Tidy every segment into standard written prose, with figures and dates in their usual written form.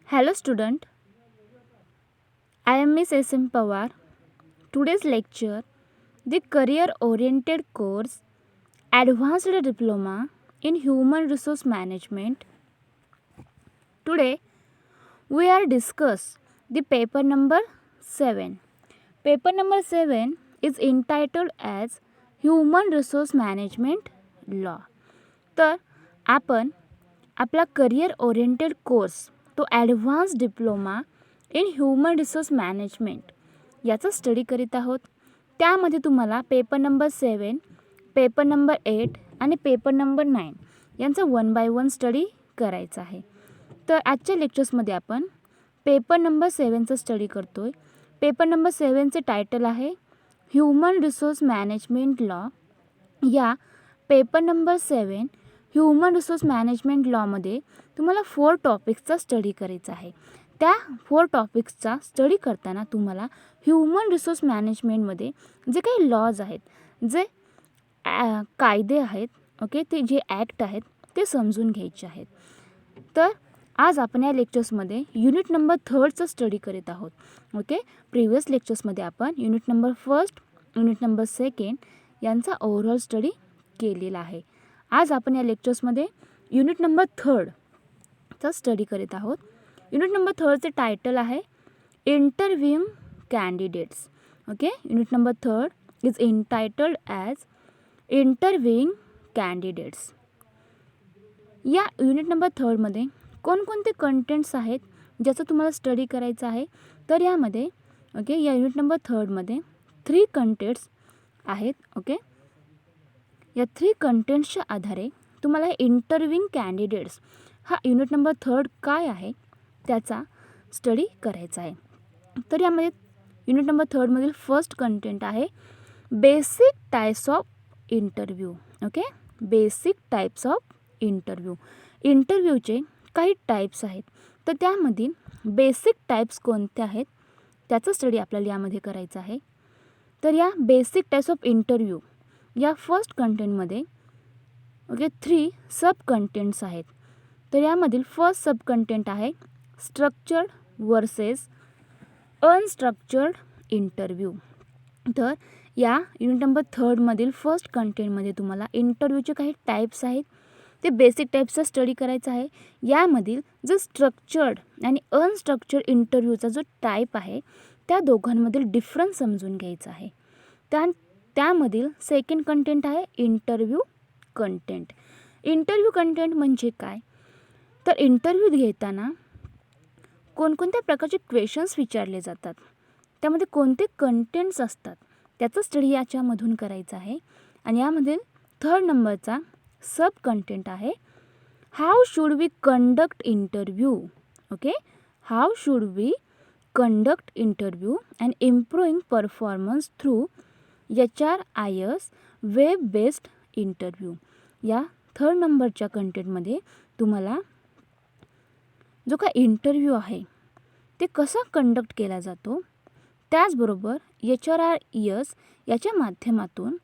Hello student, I am Miss S.M. Pawar. Today's lecture, the career oriented course Advanced Diploma in Human Resource Management. Today we are discuss the paper number 7. Paper number 7 is entitled as Human Resource Management Law. तर आपण आपला career oriented course तो advance diploma in human resource management याचा study करीत आहोत. त्यामध्ये तुम्हाला paper number 7, paper number 8 आणि पेपर नंबर 9 यांचा 1 बाय 1 स्टडी करायचा आहे. तर आजच्या लेक्चर्समध्ये आपण पेपर नंबर 7चा स्टडी करतो आहे. पेपर नंबर 7चे टायटल आहे ह्युमन रिसोर्स मॅनेजमेंट लॉ. या paper number 7 human resource management लॉमध्ये तुम्हाला 4 टॉपिक्सचा स्टडी करायचा आहे. त्या 4 टॉपिक्सचा स्टडी करताना तुम्हाला ह्युमन रिसोर्स मॅनेजमेंटमध्ये जे काही लॉज आहेत, जे कायदे आहेत, ओके, ते जे ॲक्ट आहेत ते समजून घ्यायचे आहेत. तर आज आपण या लेक्चर्समध्ये युनिट नंबर 3चा स्टडी करीत आहोत. ओके, प्रिव्हियस लेक्चर्समध्ये आपण युनिट नंबर 1, युनिट नंबर 2 यांचा ओव्हरऑल स्टडी केलेला आहे. आज आपण या लेक्चर्समध्ये युनिट नंबर 3चा स्टडी करीत आहोत. युनिट नंबर 3चे टायटल आहे interviewing candidates. Okay, unit number 3 is entitled as interviewing candidates. या युनिट नंबर 3मध्ये कोणकोणते कंटेंट्स आहेत ज्याचं तुम्हाला स्टडी करायचं आहे. तर यामध्ये ओके, या युनिट नंबर 3मध्ये 3 कंटेंट्स आहेत. ओके, या 3 कंटेंट्सच्या आधारे तुम्हाला इंटरव्ह्यूइंग कॅन्डिडेट्स हा युनिट नंबर 3 काय आहे त्याचा स्टडी करायचा आहे. तर यामध्ये युनिट नंबर 3मधील फर्स्ट कंटेंट आहे basic types of interview. Okay, basic types of interview. इंटरव्ह्यूचे काही टाईप्स आहेत, तर त्यामधील बेसिक टाईप्स कोणत्या आहेत त्याचा स्टडी आपल्याला यामध्ये करायचा आहे. तर या बेसिक टाईप्स ऑफ इंटरव्ह्यू या फर्स्ट कंटेंटमध्ये ओके 3 सब कंटेंट्स आहेत. तर यामधील फर्स्ट सब कंटेंट आहे स्ट्रक्चर्ड वर्सेस अनस्ट्रक्चर्ड इंटरव्ह्यू. तर या युनिट नंबर 3मधील फर्स्ट कंटेंटमध्ये तुम्हाला इंटरव्ह्यूचे काही टाईप्स आहेत ते बेसिक टाईप्सचा स्टडी करायचा आहे. यामधील जो स्ट्रक्चर्ड आणि अनस्ट्रक्चर्ड इंटरव्ह्यूचा जो टाईप आहे त्या दोघांमधील डिफरन्स समजून घ्यायचा आहे. त्यामधील सेकंड कंटेंट आहे इंटरव्ह्यू कंटेंट. इंटरव्ह्यू कंटेंट म्हणजे काय, तर इंटरव्ह्यू घेताना कोणकोणत्या प्रकारचे क्वेश्चन्स विचारले जातात, त्यामध्ये कोणते कंटेंट्स असतात त्याचा स्टडी याच्यामधून करायचा आहे. आणि यामधील 3rd नंबरचा सब कंटेंट आहे how should we conduct interview. Okay, how should we conduct interview and improving performance through HRIS web based interview. या 3rd नंबरच्या कंटेंटमध्ये तुम्हाला जो काय इंटरव्ह्यू आहे ते कसा कंडक्ट केला जातो, त्याचबरोबर HRIS याच्या माध्यमातून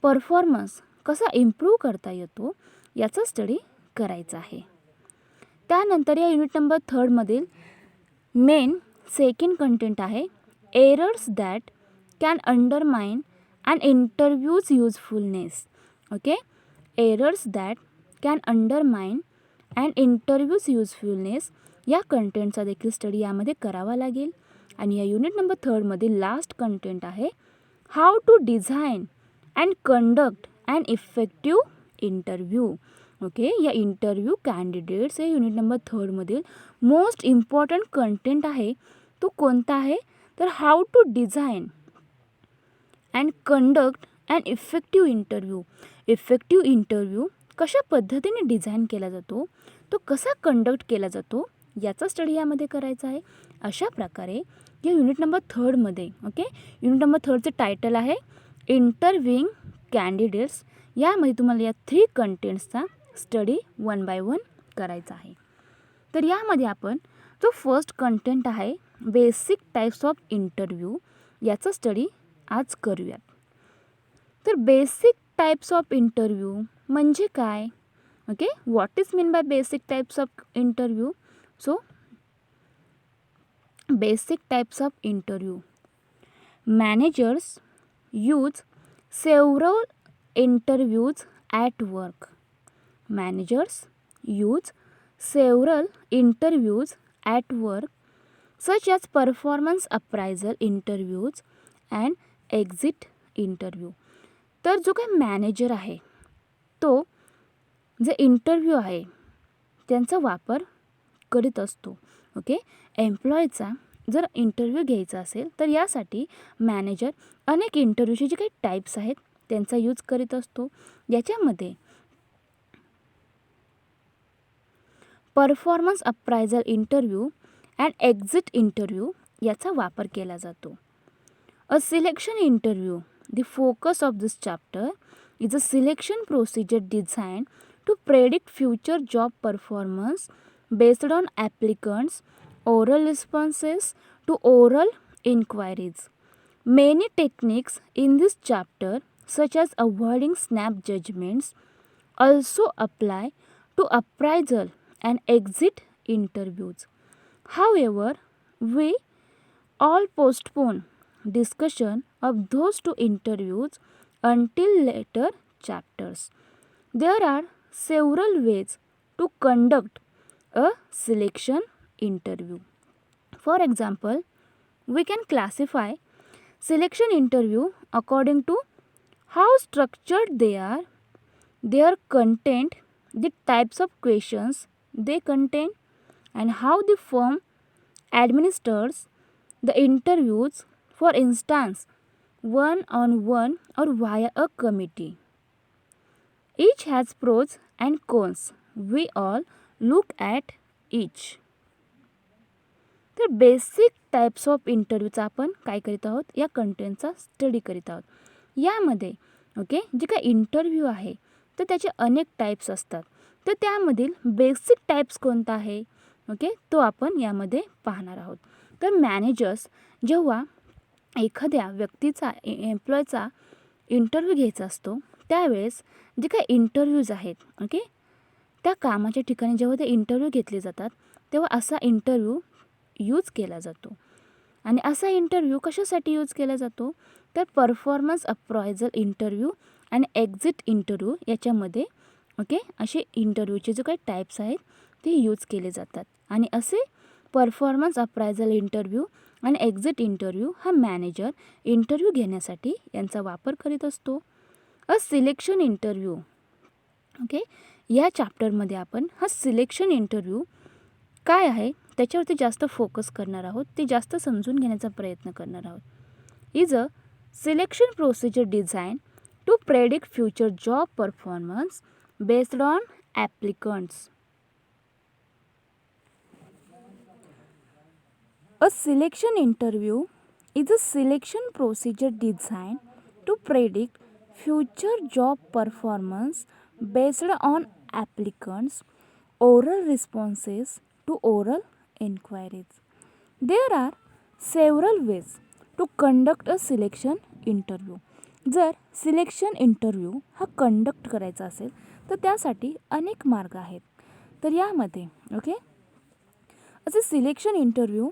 परफॉर्मन्स कसा इम्प्रूव्ह करता येतो याचा स्टडी करायचा आहे. त्यानंतर या युनिट नंबर 3मधील मेन सेकंड कंटेंट आहे errors that can undermine and interviews usefulness. Okay, errors that can undermine and interviews usefulness या कंटेंटचा देखील स्टडी यामध्ये करावा लागेल. आणि या युनिट नंबर 3मधील लास्ट कंटेंट आहे how to design and conduct and effective interview. Okay, या इंटरव्ह्यू कॅन्डिडेट्स हे युनिट नंबर 3मधील मोस्ट इम्पॉर्टंट कंटेंट आहे. तो कोणता आहे, तर how to design and conduct and effective interview. Effective interview कशा पद्धतीने डिझाईन केला जातो, तो कसा कंडक्ट केला जातो याचा स्टडी यामध्ये करायचा आहे. अशा प्रकारे या युनिट नंबर 3मध्ये ओके, युनिट नंबर 3चे टायटल आहे इंटरव्ह्यूइंग कॅन्डिडेट्स. यामध्ये तुम्हाला या 3 कंटेंट्सचा स्टडी 1 बाय 1 करायचा आहे. तर यामध्ये आपण जो फर्स्ट कंटेंट आहे बेसिक टाईप्स ऑफ इंटरव्ह्यू याचा स्टडी आज करूयात. तर बेसिक टाईप्स ऑफ इंटरव्ह्यू म्हणजे काय, okay, what is mean by basic types of interview. So Basic types of interview. Managers use several interviews at work. Managers use several interviews at work, such as performance appraisal interviews and exit interview. तर जो काही manager आहे तो जे interview आहे त्यांचा वापर करीत असतो. ओके, एम्प्लॉयचा जर इंटरव्ह्यू घ्यायचा असेल तर यासाठी मॅनेजर अनेक इंटरव्ह्यूचे जे काही टाईप्स आहेत त्यांचा यूज करीत असतो. याच्यामध्ये performance appraisal interview and exit interview याचा वापर केला जातो. A selection interview. The focus of this chapter is a selection procedure designed to predict future job performance based on applicants' oral responses to oral inquiries. Many techniques in this chapter, such as avoiding snap judgments, also apply to appraisal and exit interviews. However, we all postpone discussion of those two interviews until later chapters. There are several ways to conduct a selection interview. For example, we can classify selection interview according to how structured they are, their content, the types of questions they contain, and how the firm administers the interviews, for instance, one-on-one or via a committee. Each has pros and cons. We all look at each. तर basic types of इंटरव्ह्यूचा आपण काय करीत आहोत, या कंटेंटचा study करीत आहोत. यामध्ये okay जे काय इंटरव्ह्यू आहे तर त्याचे अनेक टाईप्स असतात. तर त्यामधील बेसिक टाईप्स कोणता आहे ओके तो आपण यामध्ये पाहणार आहोत. तर मॅनेजर्स जेव्हा एखाद्या व्यक्तीचा एम्प्लॉयचा इंटरव्ह्यू घ्यायचा असतो त्यावेळेस जे काही इंटरव्ह्यूज आहेत ओके त्या कामाच्या ठिकाणी जेव्हा ते इंटरव्ह्यू घेतले जातात तेव्हा असा इंटरव्ह्यू यूज केला जातो. आणि असा इंटरव्ह्यू कशासाठी यूज केला जातो तर परफॉर्मन्स अप्रायझल इंटरव्ह्यू आणि एक्झिट इंटरव्ह्यू याच्यामध्ये ओके असे इंटरव्ह्यूचे जे काही टाईप्स आहेत ते यूज केले जातात. आणि असे परफॉर्मन्स अप्रायझल इंटरव्ह्यू आणि एक्झिट इंटरव्ह्यू हा मॅनेजर इंटरव्ह्यू घेण्यासाठी यांचा वापर करीत असतो. अ सिलेक्शन इंटरव्ह्यू ओके या चॅप्टरमध्ये आपण हा सिलेक्शन इंटरव्ह्यू काय आहे त्याच्यावरती जास्त फोकस करणार आहोत, ते जास्त समजून घेण्याचा प्रयत्न करणार आहोत. Is a selection procedure design to predict future job performance based on applicants. A selection interview is a selection procedure designed to predict future job performance based on applicants' oral responses to oral inquiries. There are several ways to conduct a selection interview. जर selection interview हा conduct करायचा असेल तर त्यासाठी अनेक मार्ग आहेत. तर यामध्ये ओके असे सिलेक्शन इंटरव्ह्यू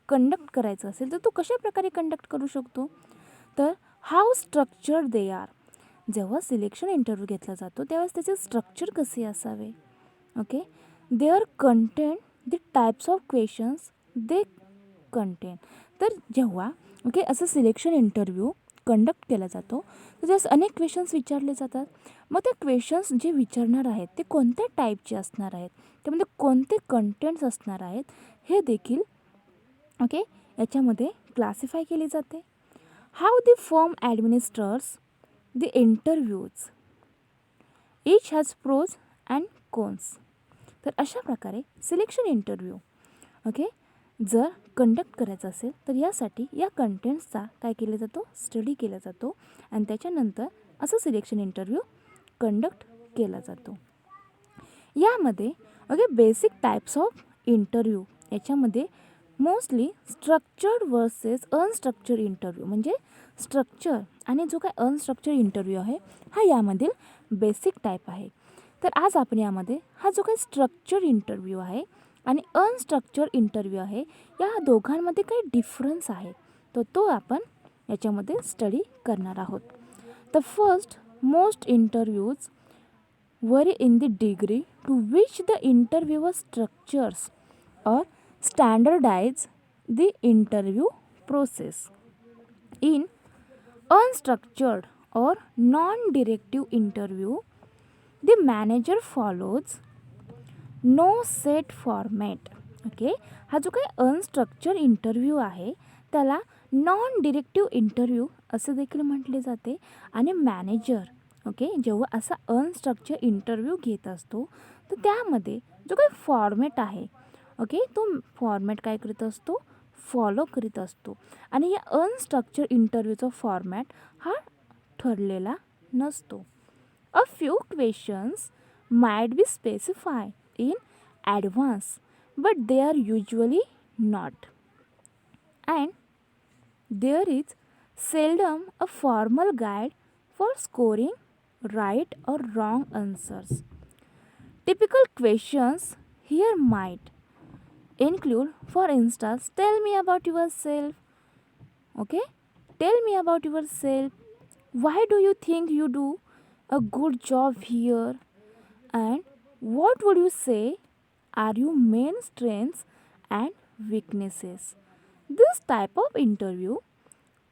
कंडक्ट करायचं असेल तर तो कशा प्रकारे कंडक्ट करू शकतो तर हाऊ स्ट्रक्चर दे आर. जेव्हा सिलेक्शन इंटरव्ह्यू घेतला जातो त्यावेळेस त्याचे स्ट्रक्चर कसे असावे okay there content the types of questions they contain. तर जेव्हा ओके असं सिलेक्शन इंटरव्ह्यू कंडक्ट केला जातो तर त्यास अनेक क्वेश्चन्स विचारले जातात. मग ते क्वेश्चन्स जे विचारणार आहेत ते कोणत्या टाईपचे असणार आहेत, त्यामध्ये कोणते कंटेंट्स असणार आहेत हे देखील ओके याच्यामध्ये क्लासिफाय केली जाते. How the firm administers the interviews. Each has pros and cons. तर अशा प्रकारे सिलेक्शन इंटरव्ह्यू ओके जर कंडक्ट करायचा असेल तर यासाठी या कंटेंट्सचा काय केला जातो स्टडी केला जातो आणि त्याच्यानंतर असं सिलेक्शन इंटरव्ह्यू कंडक्ट केला जातो. यामध्ये okay basic types of interview याच्यामध्ये mostly structured versus unstructured interview म्हणजे स्ट्रक्चर आणि जो काय अनस्ट्रक्चर्ड इंटरव्ह्यू आहे हा यामधील बेसिक टाईप आहे. तर आज आपण यामध्ये हा जो काही स्ट्रक्चर्ड इंटरव्ह्यू आहे आणि अनस्ट्रक्चर्ड इंटरव्ह्यू आहे, या दोघांमध्ये काही डिफरन्स आहे, तर तो आपण याच्यामध्ये स्टडी करणार आहोत. The first most interviews vary in the degree to which the interviewer structures or standardize the interview process. In unstructured or non-directive interview, the manager follows no set format. Okay, हा जो काही unstructured interview आहे त्याला non directive interview असे देखील म्हटले जाते. आणि मॅनेजर ओके जेव्हा असा अनस्ट्रक्चर इंटरव्ह्यू घेत असतो तर त्यामध्ये जो काही फॉर्मॅट आहे ओके तो फॉर्मॅट काय करीत असतो, फॉलो करीत असतो. आणि या अनस्ट्रक्चर इंटरव्ह्यूचा फॉर्मॅट हा ठरलेला नसतो. A few questions might be specified in advance but they are usually not, and there is seldom a formal guide for scoring right or wrong answers. Typical questions here might include, for instance, tell me about yourself. Okay, tell me about yourself. Why do you think you do a good job here? And what would you say are your main strengths and weaknesses? This type of interview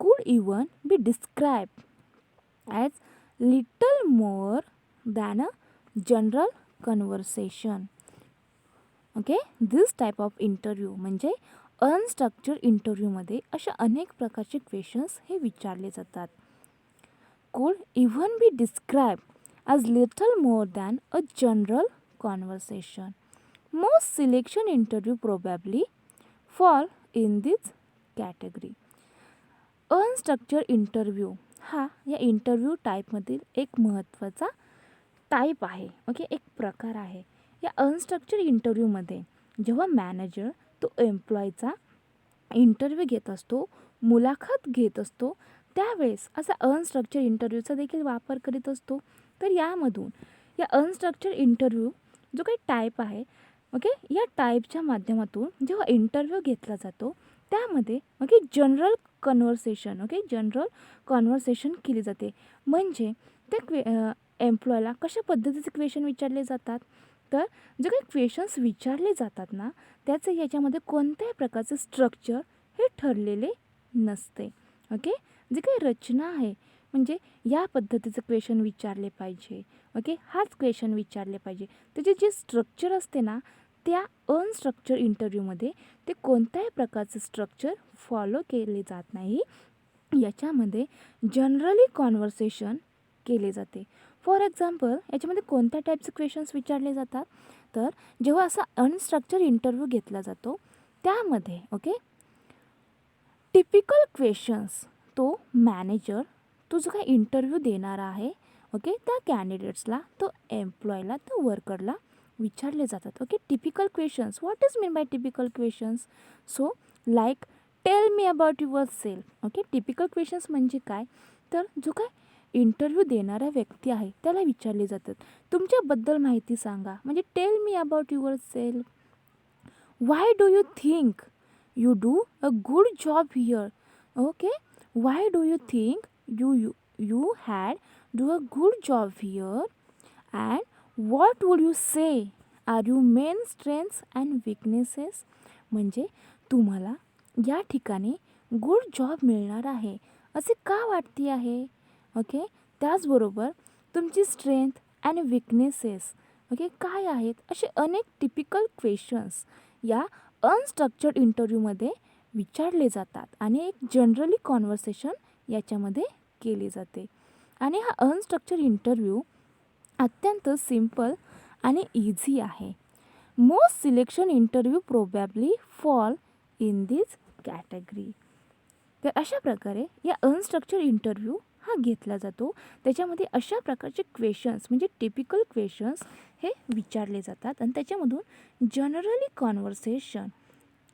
could even be described as little more than a general conversation. Okay, this type of interview म्हणजे unstructured इंटरव्ह्यूमध्ये अशा अनेक प्रकारचे questions हे विचारले जातात. could even be described as little more than a general conversation. Most selection interview probably fall in this category. Unstructured interview हा या interview टाईपमधील एक महत्त्वाचा टाईप आहे. ओके, एक प्रकार आहे. या अनस्ट्रक्चर्ड इंटरव्ह्यूमध्ये जेव्हा मॅनेजर तो एम्प्लॉयचा इंटरव्ह्यू घेत असतो, मुलाखत घेत असतो, त्यावेळेस असा अनस्ट्रक्चर्ड इंटरव्ह्यूचा देखील वापर करीत असतो. तर यामधून या अनस्ट्रक्चर्ड इंटरव्ह्यू जो काही टाईप आहे ओके या टाईपच्या माध्यमातून जेव्हा इंटरव्ह्यू घेतला जातो त्यामध्ये ओके जनरल कॉन्व्हर्सेशन केली जाते. म्हणजे त्या एम्प्लॉयला कशा पद्धतीचे क्वेश्चन विचारले जातात, तर जे काही क्वेश्चन्स विचारले जातात ना त्याचे याच्यामध्ये कोणत्याही प्रकारचे स्ट्रक्चर हे ठरलेले नसते. ओके, जी काही रचना आहे म्हणजे या पद्धतीचे क्वेश्चन विचारले पाहिजे, ओके हाच क्वेश्चन विचारले पाहिजे, त्याचे जे स्ट्रक्चर असते ना त्या अनस्ट्रक्चर इंटरव्ह्यूमध्ये ते कोणत्याही प्रकारचं स्ट्रक्चर फॉलो केले जात नाही. याच्यामध्ये जनरली कॉन्व्हर्सेशन केले जाते. फॉर एक्झाम्पल याच्यामध्ये कोणत्या टाईपचे क्वेश्चन्स विचारले जातात, तर जेव्हा असा अनस्ट्रक्चर इंटरव्ह्यू घेतला जातो त्यामध्ये ओके टिपिकल क्वेश्चन्स तो मॅनेजर तो जो काही इंटरव्ह्यू देणारा आहे ओके त्या कॅन्डिडेट्सला तो एम्प्लॉयला तो वर्करला विचारले जातात. Okay, typical questions. What is mean by typical questions? So like tail me about your self. Okay, typical questions म्हणजे काय, तर जो काय इंटरव्ह्यू देणारा व्यक्ती आहे त्याला विचारले जातात तुमच्याबद्दल माहिती सांगा. म्हणजे tell me about yourself. Why do you think you do a good job here? Okay, why do you think you had do a good job here? And what would you say are your main strengths and weaknesses? म्हणजे तुम्हाला या ठिकाणी good job मिळणार आहे असे का वाटते आहे? ओके, त्याचबरोबर तुमची स्ट्रेंथ अँड विकनेसेस ओके काय आहेत, असे अनेक टिपिकल क्वेश्चन्स या अनस्ट्रक्चर्ड इंटरव्ह्यूमध्ये विचारले जातात आणि एक जनरली कॉन्व्हर्सेशन याच्यामध्ये केली जाते. आणि हा अनस्ट्रक्चर्ड इंटरव्ह्यू अत्यंत सिंपल आणि इझी आहे. Most selection interview probably fall in this category. तर अशा प्रकारे या अनस्ट्रक्चर्ड इंटरव्ह्यू हा घेतला जातो. त्याच्यामध्ये अशा प्रकारचे क्वेश्चन्स म्हणजे टिपिकल क्वेश्चन्स हे विचारले जातात आणि त्याच्यामधून जनरली कॉन्व्हर्सेशन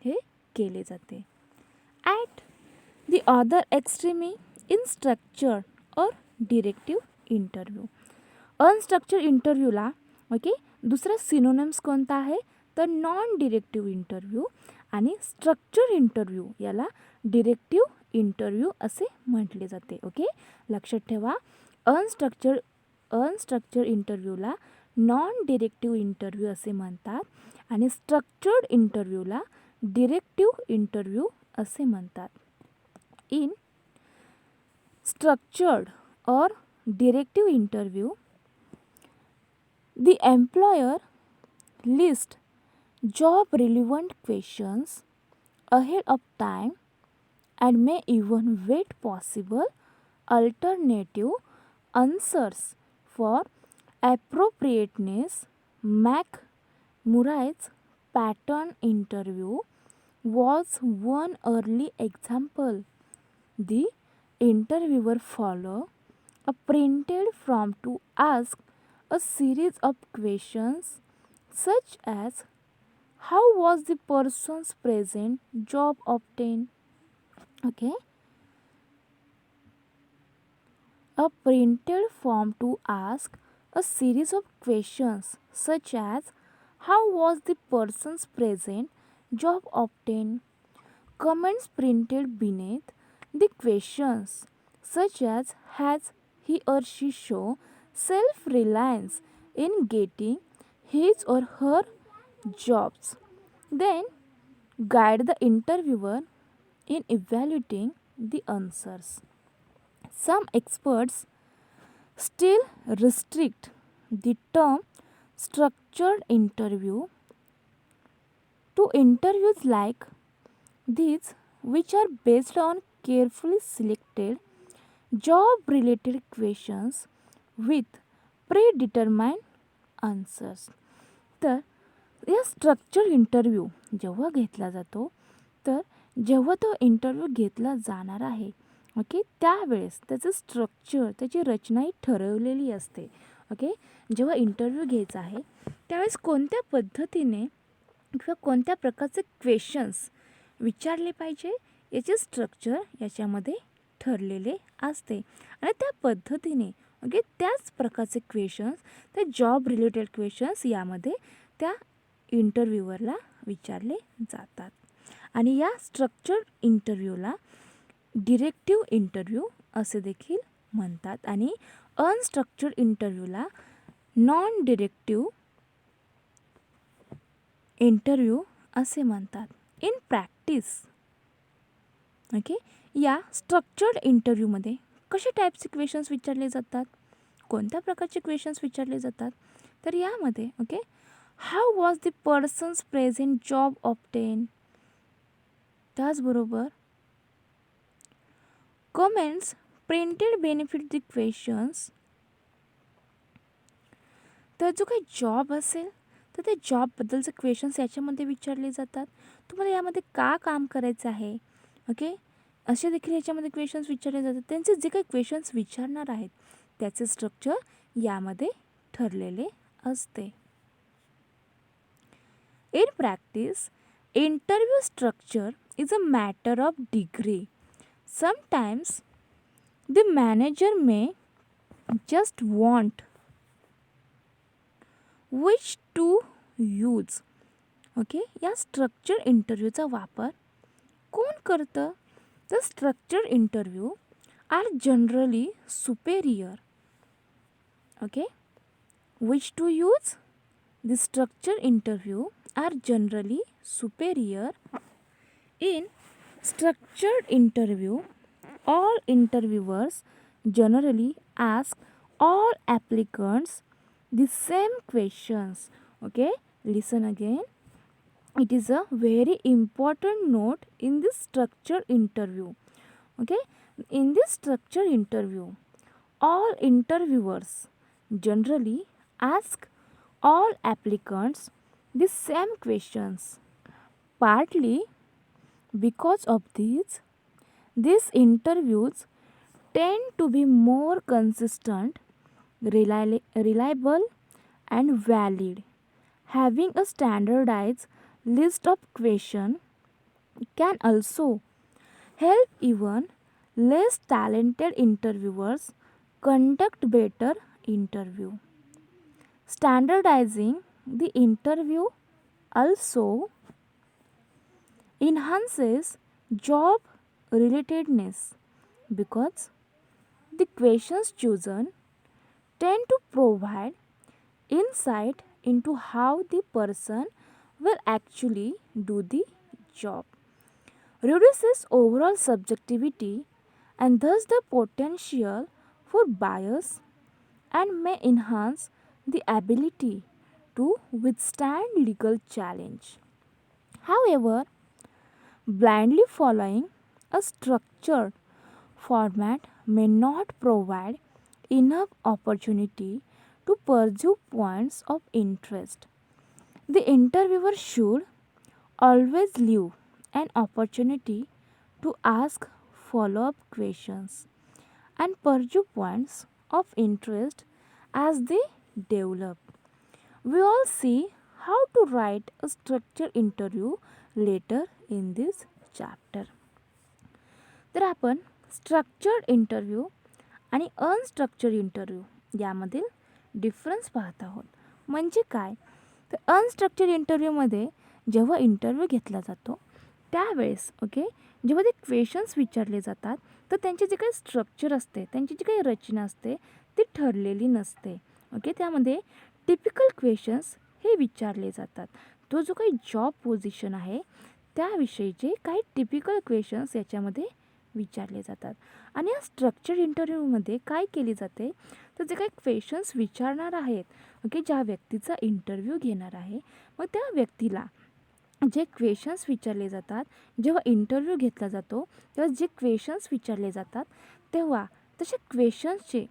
हे केले जाते. At the other extremely in structured or directive interview. Unstructured इंटरव्ह्यूला ओके दुसरा सिनोनिम्स कोणता आहे, तर नॉन डिरेक्टिव्ह इंटरव्ह्यू आणि स्ट्रक्चर इंटरव्ह्यू याला डिरेक्टिव्ह इंटरव्ह्यू असे म्हटले जाते. ओके, लक्षात ठेवा. अनस्ट्रक्चर इंटरव्ह्यूला नॉन डिरेक्टिव्ह इंटरव्ह्यू असे म्हणतात आणि स्ट्रक्चर्ड इंटरव्ह्यूला डिरेक्टिव्ह इंटरव्ह्यू असे म्हणतात. In structured or directive interview, the employer lists job relevant questions ahead of time and may even wait possible alternative answers for appropriateness. McMurray's pattern interview was one early example. The interviewer followed a printed form to ask a series of questions such as how was the person's present job obtained. Okay, a printed form to ask a series of questions such as how was the person's present job obtained. Comments printed beneath the questions such as has he or she shown self-reliance in getting his or her jobs, then guide the interviewer in evaluating the answers. Some experts still restrict the term structured interview to interviews like these, which are based on carefully selected job related questions with predetermined answers. तर या structure interview जेव्हा घेतला जातो, तर जेव्हा तो interview घेतला जाणार आहे, ओके, त्यावेळेस त्याचं स्ट्रक्चर, त्याची रचना ही ठरवलेली असते. ओके, जेव्हा इंटरव्ह्यू घ्यायचा आहे त्यावेळेस कोणत्या पद्धतीने किंवा कोणत्या प्रकारचे क्वेश्चन्स विचारले पाहिजे याचे स्ट्रक्चर याच्यामध्ये ठरलेले असते आणि त्या पद्धतीने ओके त्याच प्रकारचे क्वेश्चन्स, त्या जॉब रिलेटेड क्वेश्चन्स यामध्ये त्या इंटरव्ह्यूवरला विचारले जातात. आणि या स्ट्रक्चर्ड इंटरव्ह्यूला डिरेक्टिव्ह इंटरव्ह्यू असे देखील म्हणतात आणि अनस्ट्रक्चर्ड इंटरव्ह्यूला नॉन डिरेक्टिव्ह इंटरव्ह्यू असे म्हणतात. इन प्रॅक्टिस ओके, या स्ट्रक्चर्ड इंटरव्ह्यूमध्ये कसे टाईपचे क्वेश्चन्स विचारले जातात, कोणत्या प्रकारचे क्वेश्चन्स विचारले जातात, तर यामध्ये okay how was the persons present job obtain, त्याचबरोबर comments printed benefit the questions. तर जो काही जॉब असेल तर त्या जॉबबद्दलचे क्वेश्चन्स याच्यामध्ये विचारले जातात. तुम्हाला यामध्ये का काम करायचं आहे, ओके, असे देखील याच्यामध्ये क्वेश्चन्स विचारले जातात. त्यांचे जे काही क्वेश्चन्स विचारणार आहेत त्याचे स्ट्रक्चर यामध्ये ठरलेले असते. In practice interview structure is a matter of degree. Sometimes the manager may just want which to use. Okay, या स्ट्रक्चर इंटरव्ह्यूचा वापर कोण करतं, तर structure interview are generally superior. Okay, which to use, the structure interview are generally superior. In structured interview all interviewers generally ask all applicants the same questions. Okay, listen again. It is a very important note in this structured interview. Okay, in this structured interview all interviewers generally ask all applicants the same questions. Partly because of these interviews tend to be more consistent, reliable and valid. Having a standardized list of questions can also help even less talented interviewers conduct better interview. Standardizing the interview also enhances job relatedness because the questions chosen tend to provide insight into how the person will actually do the job, reduces overall subjectivity and thus the potential for bias and may enhance the ability to withstand legal challenge. However, blindly following a structured format may not provide enough opportunity to pursue points of interest. The interviewer should always leave an opportunity to ask follow up questions and pursue points of interest as they develop. We all see how to write a structured interview later in this chapter. तर आपण structured interview आणि unstructured interview यामधील difference पाहत आहोत. म्हणजे काय, तर unstructured इंटरव्ह्यूमध्ये जेव्हा इंटरव्ह्यू घेतला जातो त्यावेळेस जेव्हा ते क्वेश्चन्स विचारले जातात तर त्यांचे जे काही स्ट्रक्चर असते, त्यांची जी काही रचना असते ती ठरलेली नसते. त्यामध्ये टिपिकल क्वेश्चन्स हे विचारले जातात. तो जो काही जॉब पोझिशन आहे त्याविषयीचे काही टिपिकल क्वेश्चन्स याच्यामध्ये विचारले जातात. आणि या स्ट्रक्चर्ड इंटरव्ह्यूमध्ये काय केले जाते, तर जे काही क्वेश्चन्स विचारणार आहेत ज्या व्यक्तीचा इंटरव्ह्यू घेणार आहे मग त्या व्यक्तीला जे क्वेश्चन्स विचारले जातात, जेव्हा इंटरव्ह्यू घेतला जातो तेव्हा जे क्वेश्चन्स विचारले जातात तेव्हा तसे क्वेश्चन्सचे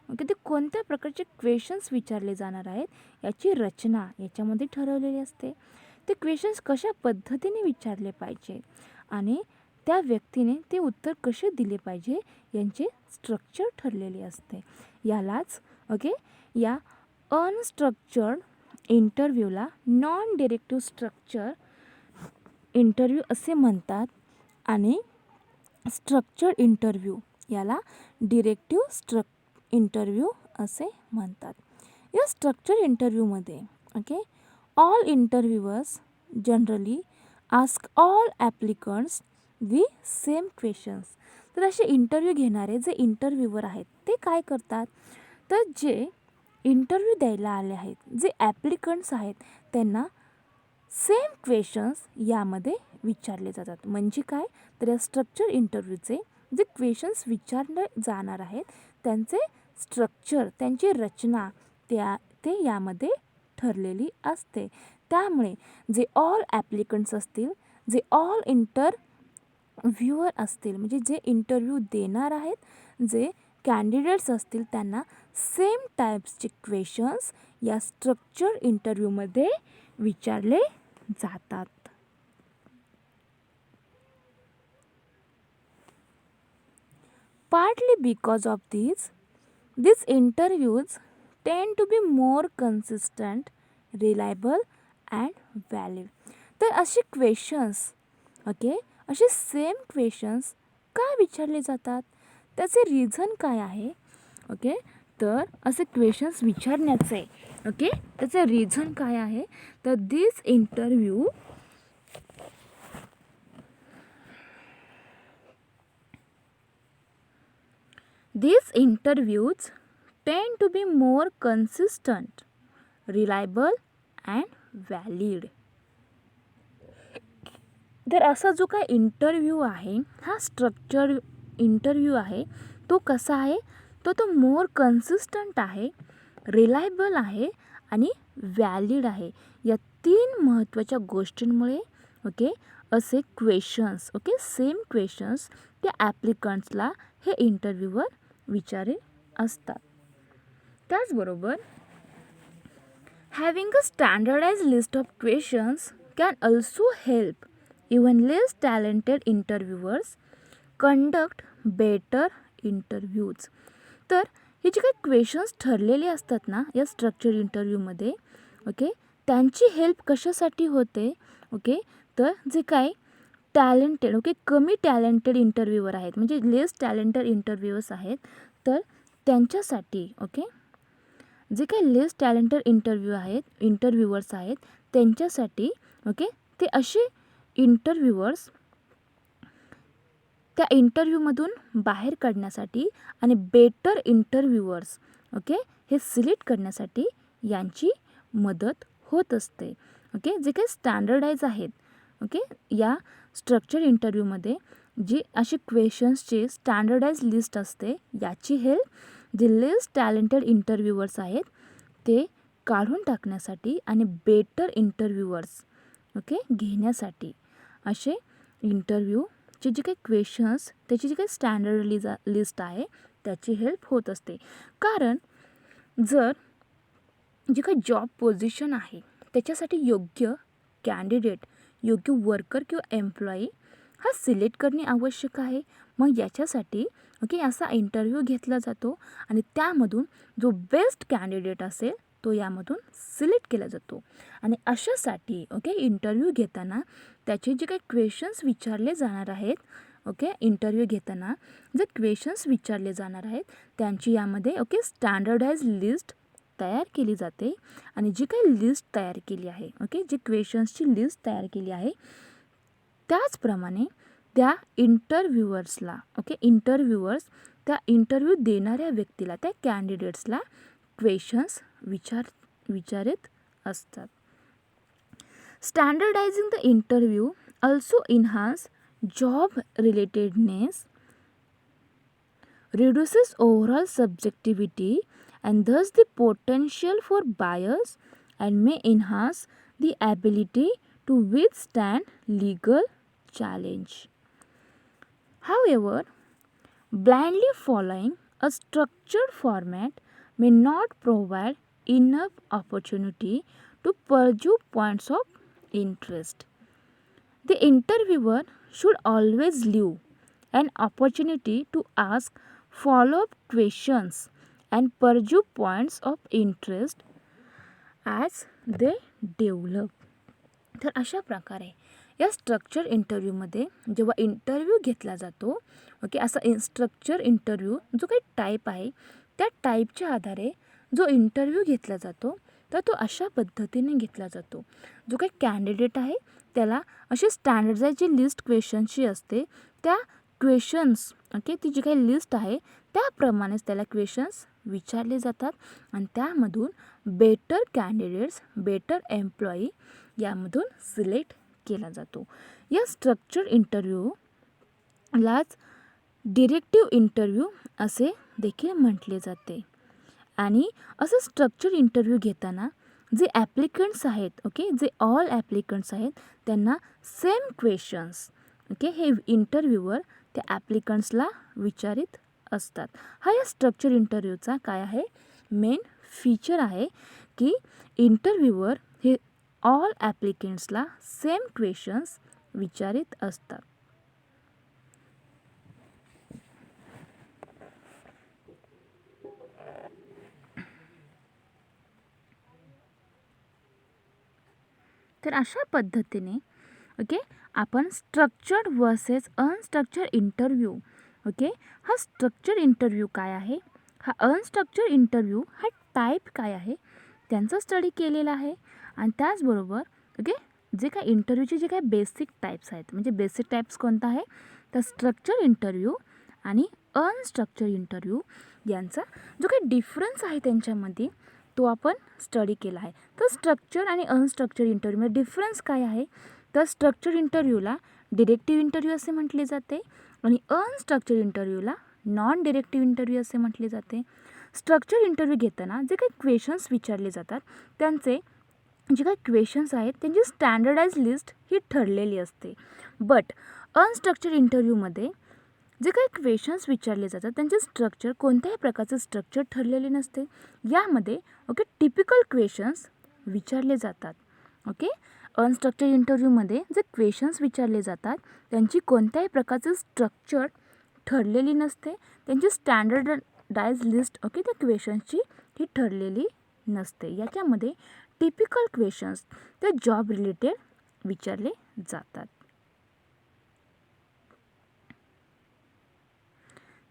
ते कोणत्या प्रकारचे क्वेश्चन्स विचारले जाणार आहेत याची रचना याच्यामध्ये ठरवलेली असते. ते क्वेश्चन्स कशा पद्धतीने विचारले पाहिजे आणि त्या व्यक्तीने ते उत्तर कसे दिले पाहिजे यांचे स्ट्रक्चर ठरलेले असते. यालाच या अनस्ट्रक्चर्ड इंटरव्ह्यूला नॉन डिरेक्टिव्ह स्ट्रक्चर इंटरव्ह्यू असे म्हणतात आणि स्ट्रक्चर्ड इंटरव्ह्यू याला डिरेक्टिव्ह इंटरव्ह्यू असे म्हणतात. या स्ट्रक्चर्ड इंटरव्ह्यूमध्ये all interviewers generally ask all applicants the same questions. तर असे इंटरव्ह्यू घेणारे जे इंटरव्ह्यूवर आहेत ते काय करतात, तर जे इंटरव्ह्यू द्यायला आले आहेत जे ॲप्लिकंट्स आहेत त्यांना सेम क्वेश्चन्स यामध्ये विचारले जातात. म्हणजे काय, तर या स्ट्रक्चर इंटरव्ह्यूचे जे क्वेश्चन्स विचारले जाणार आहेत त्यांचे स्ट्रक्चर, त्यांची रचना ते यामध्ये ठरलेली असते. त्यामुळे जे ऑल ॲप्लिकंट्स असतील, जे ऑल इंटरव्ह्यूअर असतील, म्हणजे जे इंटरव्ह्यू देणार आहेत, जे कॅन्डिडेट्स असतील त्यांना सेम टाईप्सचे क्वेश्चन्स या स्ट्रक्चर इंटरव्ह्यूमध्ये विचारले जातात. Partly because of these interviews tend to be more consistent, reliable and valid. तर असे क्वेश्चन्स असे सेम क्वेश्चन्स का विचारले जातात, त्याचे रिझन काय आहे. तर असे क्वेश्चन्स विचारण्याचे त्याचे रिझन काय आहे, तर These interviews tend to be more consistent, reliable and valid. तर असा जो काय इंटरव्ह्यू आहे हा स्ट्रक्चर इंटरव्ह्यू आहे तो कसा आहे, तो मोर कन्सिस्टंट आहे, रिलायबल आहे आणि व्हॅलिड आहे. या 3 महत्त्वाच्या गोष्टींमुळे असे क्वेश्चन्स सेम क्वेश्चन्स त्या ॲप्लिकंट्सला हे इंटरव्ह्यूवर विचारे असतात. त्याचबरोबर having a standardize list of questions can also help even less talented interviewers conduct better interviews. तर हे जे काही क्वेश्चन्स ठरलेले असतात ना या स्ट्रक्चर इंटरव्ह्यूमध्ये त्यांची हेल्प कशासाठी होते, तर जे काही टॅलेंटेड कमी टॅलेंटेड इंटरव्ह्यूअर आहेत, म्हणजे लेस टॅलेंटेड इंटरव्ह्यूअर्स आहेत, तर त्यांच्यासाठी जे काही लेस टॅलेंटेड इंटरव्ह्यूअर्स आहेत त्यांच्यासाठी ओके, ते असे इंटरव्ह्युअर्स त्या इंटरव्ह्यूमधून बाहेर काढण्यासाठी आणि बेटर इंटरव्ह्युअर्स ओके हे सिलेक्ट करण्यासाठी यांची मदत होत असते. ओके, जे काही स्टँडर्डाईज आहेत ओके या स्ट्रक्चर इंटरव्ह्यूमध्ये जी अशी क्वेश्चन्सची स्टँडर्डाईज लिस्ट असते, याची हेल्प जे लेस टॅलेंटेड इंटरव्ह्युअर्स आहेत ते काढून टाकण्यासाठी आणि बेटर इंटरव्ह्युअर्स ओके घेण्यासाठी असे इंटरव्ह्यूचे जे काही क्वेश्चन्स त्याची जी काही स्टँडर्ड लिस्ट आहे त्याची हेल्प होत असते. कारण जर जे काही जॉब पोझिशन आहे त्याच्यासाठी योग्य कॅन्डिडेट, योग्य वर्कर किंवा एम्प्लॉई हा सिलेक्ट करणे आवश्यक आहे. मग याच्यासाठी ओके असा इंटरव्ह्यू घेतला जातो आणि त्यामधून जो बेस्ट कॅन्डिडेट असेल तो यामधून सिलेक्ट केला जातो. आणि अशासाठी ओके इंटरव्ह्यू घेताना त्याचे जे काही क्वेश्चन्स विचारले जाणार आहेत ओके इंटरव्ह्यू घेताना जे क्वेश्चन्स विचारले जाणार आहेत त्यांची यामध्ये ओके स्टँडर्डाईज लिस्ट तयार केली जाते. आणि जी काही लिस्ट तयार केली आहे ओके जी क्वेश्चन्सची लिस्ट तयार केली आहे त्याचप्रमाणे त्या इंटरव्ह्युअर्सला ओके इंटरव्ह्युअर्स त्या इंटरव्ह्यू देणाऱ्या व्यक्तीला त्या कॅन्डिडेट्सला क्वेश्चन्स विचारित असतात. Standardizing the interview also enhance job relatedness, reduces overall subjectivity and thus the potential for bias and may enhance the ability to withstand legal challenge. However, blindly following a structured format may not provide enough opportunity to pursue points of interest. The interviewer should always leave an opportunity to ask follow-up questions and pursue points of interest as they develop. तर अशा प्रकारे या structure इंटरव्ह्यूमध्ये जेव्हा interview घेतला जातो okay असा structure interview जो काही टाईप आहे त्या टाईपच्या आधारे जो इंटरव्ह्यू घेतला जातो तर तो अशा पद्धतीने घेतला जातो. जो काही कॅन्डिडेट आहे त्याला अशी स्टँडर्डाईज जी लिस्ट क्वेश्चन्सची असते त्या क्वेश्चन्स ओके ती जी काही लिस्ट आहे त्याप्रमाणेच त्याला क्वेश्चन्स विचारले जातात आणि त्यामधून बेटर कॅन्डिडेट्स बेटर एम्प्लॉई यामधून सिलेक्ट केला जातो. या स्ट्रक्चर इंटरव्ह्यूलाच डिरेक्टिव्ह इंटरव्ह्यू असे देखील म्हटले जाते. आणि असं स्ट्रक्चर इंटरव्ह्यू घेताना जे ॲप्लिकंट्स आहेत ओके जे ऑल ॲप्लिकंट्स आहेत त्यांना सेम क्वेश्चन्स ओके हे इंटरव्ह्यूवर त्या ॲप्लिकंट्सला विचारित असतात. हा या स्ट्रक्चर इंटरव्ह्यूचा काय आहे मेन फीचर आहे की इंटरव्ह्यूवर हे ऑल ॲप्लिकंट्सला सेम क्वेश्चन्स विचारित असतात. तर अशा पद्धतीने ओके आपण structured versus unstructured interview okay हा स्ट्रक्चर इंटरव्ह्यू काय आहे हा अनस्ट्रक्चर्ड इंटरव्ह्यू हा टाईप काय आहे त्यांचा स्टडी केलेला आहे. आणि त्याचबरोबर ओके जे काय इंटरव्ह्यूचे जे काय बेसिक टाईप्स आहेत म्हणजे बेसिक टाईप्स कोणता आहे तर स्ट्रक्चर इंटरव्ह्यू आणि अनस्ट्रक्चर इंटरव्ह्यू यांचा जो काही डिफरन्स आहे त्यांच्यामध्ये तो आपण स्टडी केला आहे. तर स्ट्रक्चर आणि अनस्ट्रक्चर इंटरव्ह्यूमध्ये डिफरन्स काय आहे तर स्ट्रक्चर इंटरव्ह्यूला डिरेक्टिव्ह इंटरव्ह्यू असे म्हटले जाते आणि अनस्ट्रक्चर इंटरव्ह्यूला नॉन डिरेक्टिव्ह इंटरव्ह्यू असे म्हटले जाते. स्ट्रक्चर इंटरव्ह्यू घेताना जे काही क्वेश्चन्स विचारले जातात त्यांचे जे काही क्वेश्चन्स आहेत त्यांची स्टँडर्डाईज लिस्ट ही ठरलेली असते. बट अनस्ट्रक्चर इंटरव्ह्यूमध्ये जे काही क्वेश्चन्स विचारले जातात त्यांचे स्ट्रक्चर कोणत्याही प्रकारचं स्ट्रक्चर ठरलेले नसते. यामध्ये ओके टिपिकल क्वेश्चन्स विचारले जातात. ओके अनस्ट्रक्चर इंटरव्ह्यूमध्ये जे क्वेश्चन्स विचारले जातात त्यांची कोणत्याही प्रकारचं स्ट्रक्चर ठरलेली नसते. त्यांची स्टँडर्डाईज लिस्ट ओके त्या क्वेश्चन्सची ही ठरलेली नसते. याच्यामध्ये टिपिकल क्वेश्चन्स ते जॉब रिलेटेड विचारले जातात.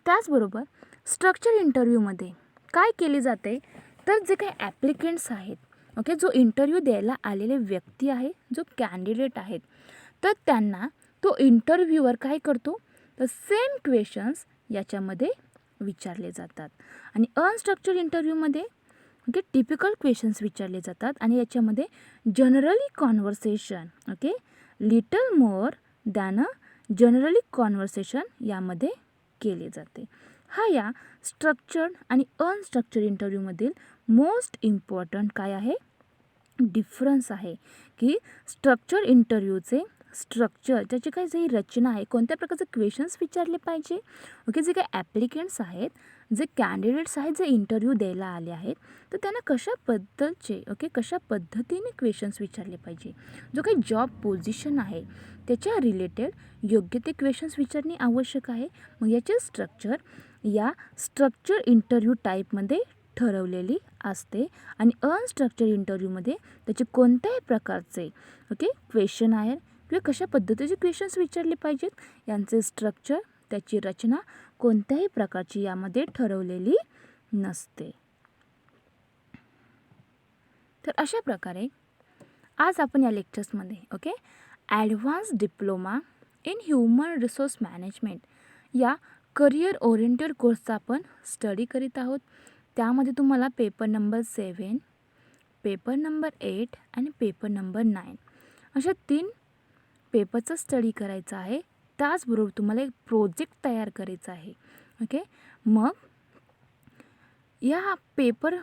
त्याचबरोबर स्ट्रक्चर इंटरव्ह्यूमध्ये काय केले जाते तर जे काही ॲप्लिकंट्स आहेत ओके, जो इंटरव्ह्यू द्यायला आलेले व्यक्ती आहे, जो कॅन्डिडेट आहेत, तर त्यांना तो इंटरव्ह्यूअर काय करतो, तर सेम क्वेश्चन्स याच्यामध्ये विचारले जातात. आणि अनस्ट्रक्चर्ड इंटरव्ह्यूमध्ये ओके टिपिकल क्वेश्चन्स विचारले जातात आणि याच्यामध्ये generally conversation okay little more than a generally conversation यामध्ये केले जाते. हा या स्ट्रक्चर्ड आणि अनस्ट्रक्चर्ड इंटरव्ह्यूमधील मोस्ट इम्पॉर्टंट काय आहे, डिफरन्स आहे की स्ट्रक्चर इंटरव्ह्यूचे स्ट्रक्चर, त्याची काही जी रचना आहे, कोणत्या प्रकारचे क्वेश्चन्स विचारले पाहिजे, ओके जे काही ॲप्लिकेंट्स आहेत, जे कॅन्डिडेट्स आहेत, जे इंटरव्ह्यू द्यायला आले आहेत, तर त्यांना कशा पद्धतीने क्वेश्चन्स विचारले पाहिजे, जो काही जॉब पोझिशन आहे त्याच्या रिलेटेड योग्य ते क्वेश्चन्स विचारणे आवश्यक आहे. मग याचे स्ट्रक्चर या स्ट्रक्चर इंटरव्ह्यू टाईपमध्ये ठरवलेली असते आणि अनस्ट्रक्चर इंटरव्ह्यूमध्ये त्याचे कोणत्याही प्रकारचे ओके क्वेश्चन आहे किंवा कशा पद्धतीचे क्वेश्चन्स विचारले पाहिजेत यांचे स्ट्रक्चर, त्याची रचना कोणत्याही प्रकारची यामध्ये ठरवलेली नसते. तर अशा प्रकारे आज आपण या लेक्चर्समध्ये okay advance diploma in human resource management या करिअर ओरिएंटेड कोर्सचा आपण स्टडी करीत आहोत. त्यामध्ये तुम्हाला पेपर नंबर 7, पेपर नंबर 8 आणि पेपर नंबर 9 अशा 3 पेपरचा स्टडी करायचा आहे. त्याचबरोबर तुम्हाला एक प्रोजेक्ट तयार करायचा आहे. ओके, मग या पेपर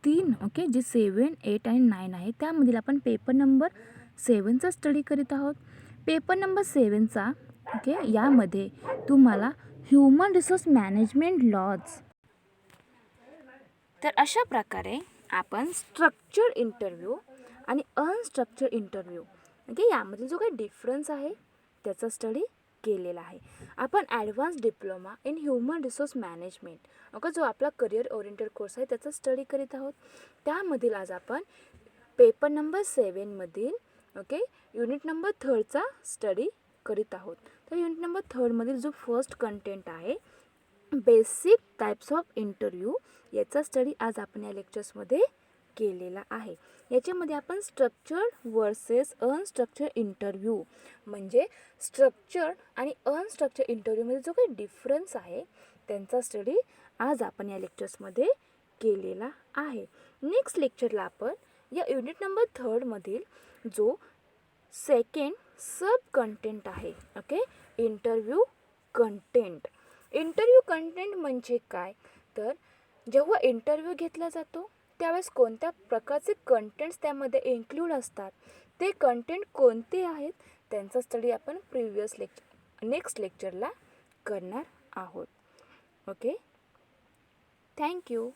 3 ओके जे 7, 8 आणि 9 आहे त्यामधील आपण पेपर नंबर 7चा स्टडी करीत आहोत. पेपर नंबर 7चा ओके यामध्ये तुम्हाला ह्युमन रिसोर्स मॅनेजमेंट लॉज. तर अशा प्रकारे आपण स्ट्रक्चर्ड इंटरव्ह्यू आणि अनस्ट्रक्चर्ड इंटरव्ह्यू ओके यामधील जो काही डिफरन्स आहे त्याचा स्टडी केलेला आहे. आपण advance diploma in human resource management okay जो आपला करिअर ओरिएंटेड कोर्स आहे त्याचा स्टडी करीत आहोत. त्यामधील आज आपण पेपर नंबर 7मधील ओके युनिट नंबर 3चा स्टडी करीत आहोत. तर युनिट नंबर 3मधील जो फर्स्ट कंटेंट आहे बेसिक टाईप्स ऑफ इंटरव्ह्यू याचा स्टडी आज आपण या लेक्चर्समध्ये केलेला आहे. याच्यामध्ये आपण स्ट्रक्चर्ड वर्सेस अनस्ट्रक्चर्ड इंटरव्ह्यू म्हणजे स्ट्रक्चर्ड आणि अनस्ट्रक्चर्ड इंटरव्ह्यूमध्ये जो काही डिफरन्स आहे त्यांचा स्टडी आज आपण या लेक्चर्समध्ये केलेला आहे. नेक्स्ट लेक्चरला आपण या युनिट नंबर 3मधील जो सेकंड सब कंटेंट आहे okay interview content. Interview content म्हणजे काय, तर जेव्हा इंटरव्ह्यू घेतला जातो त्यावेळेस कोणत्या प्रकारचे कंटेंट्स त्यामध्ये इन्क्लूड असतात, ते कंटेंट कोणते आहेत त्यांचा स्टडी आपण नेक्स्ट लेक्चरला करणार आहोत. Okay, thank you.